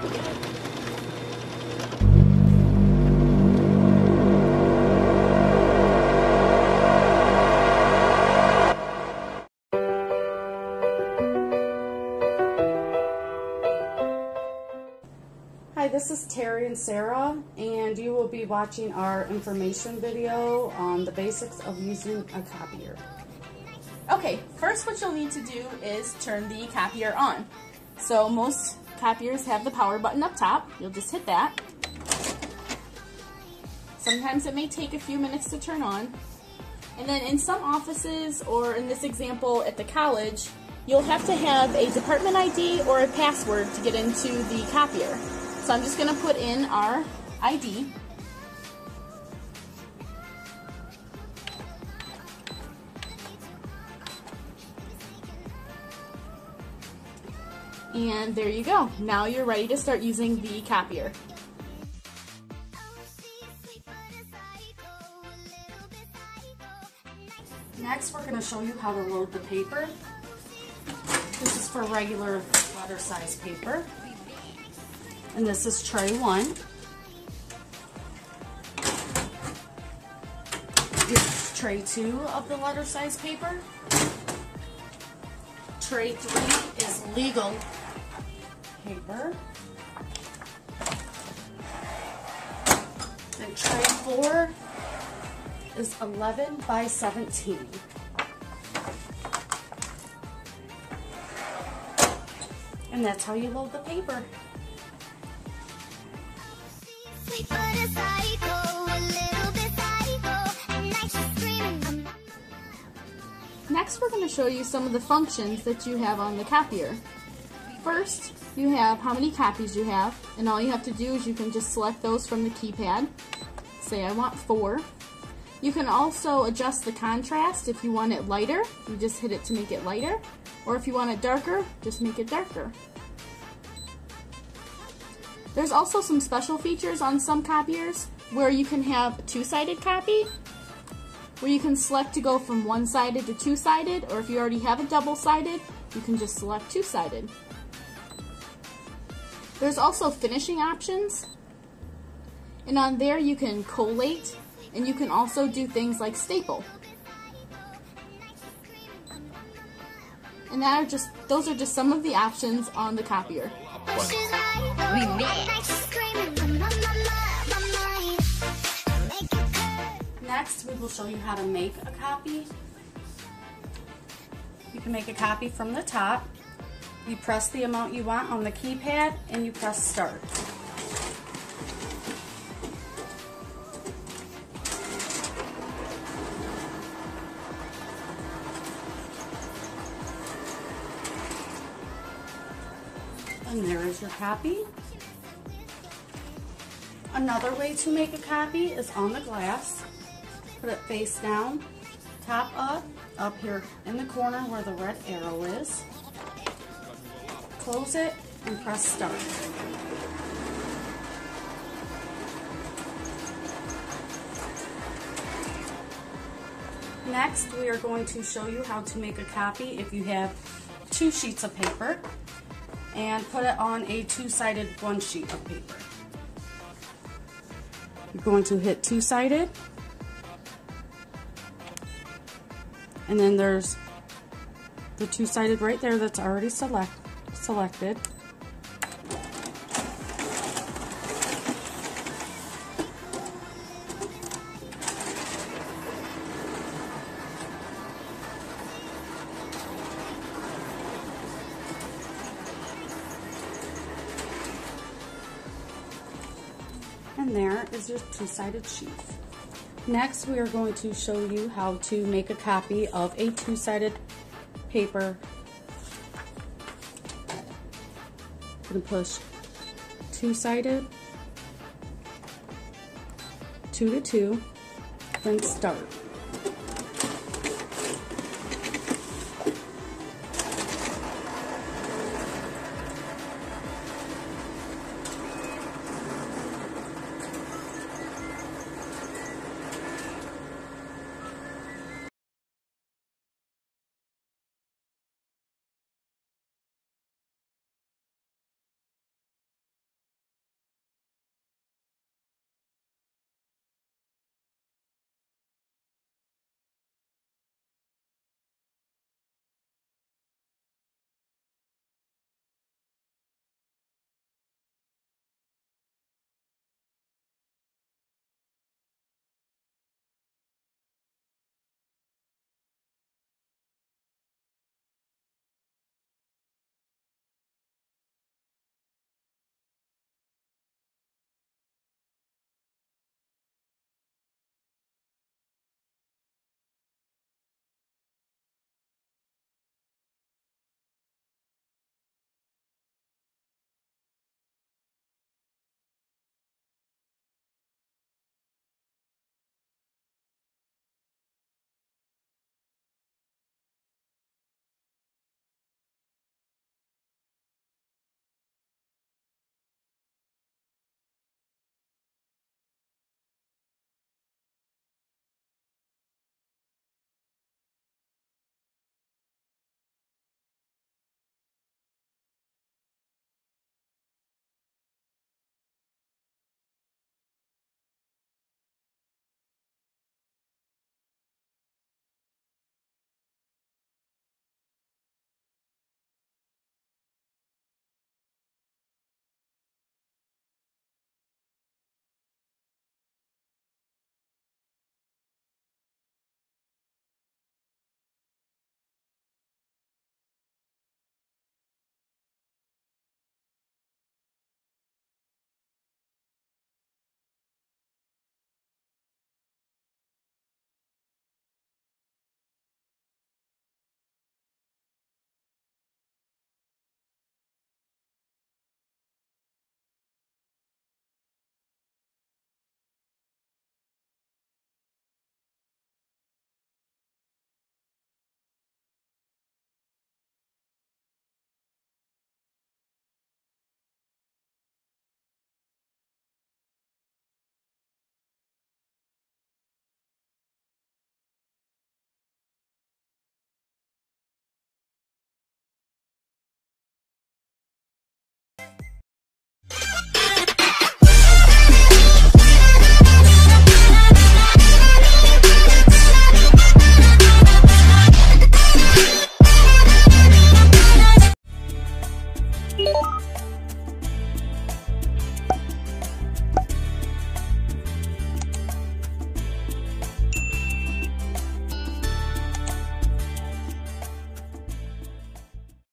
Hi, this is Terry and Sarah, and you will be watching our information video on the basics of using a copier. Okay, first what you'll need to do is turn the copier on. So most copiers have the power button up top. You'll just hit that. Sometimes it may take a few minutes to turn on. And then in some offices, or in this example at the college, you'll have to have a department ID or a password to get into the copier. So I'm just going to put in our ID. And there you go. Now you're ready to start using the copier. Next, we're going to show you how to load the paper. This is for regular letter size paper. And this is tray 1. Here's tray 2 of the letter size paper. Tray 3 is legal paper. And tray 4 is 11 by 17. And that's how you load the paper. Next, we're going to show you some of the functions that you have on the copier. First, you have how many copies you have, and all you have to do is you can just select those from the keypad. Say I want 4. You can also adjust the contrast. If you want it lighter, you just hit it to make it lighter, or if you want it darker, just make it darker. There's also some special features on some copiers where you can have a two-sided copy, where you can select to go from one-sided to two-sided, or if you already have a double-sided, you can just select two-sided. There's also finishing options, and on there you can collate, and you can also do things like staple. And those are just some of the options on the copier. Next, we will show you how to make a copy. You can make a copy from the top. You press the amount you want on the keypad and you press start. And there is your copy. Another way to make a copy is on the glass. Put it face down, top up here in the corner where the red arrow is. Close it and press start. Next, we are going to show you how to make a copy if you have 2 sheets of paper, and put it on a two-sided one sheet of paper. You're going to hit two-sided, and then there's the two-sided right there that's already selected. And there is your two-sided sheet. Next, we are going to show you how to make a copy of a two-sided paper. I'm going to push two-sided, 2 to 2, then start.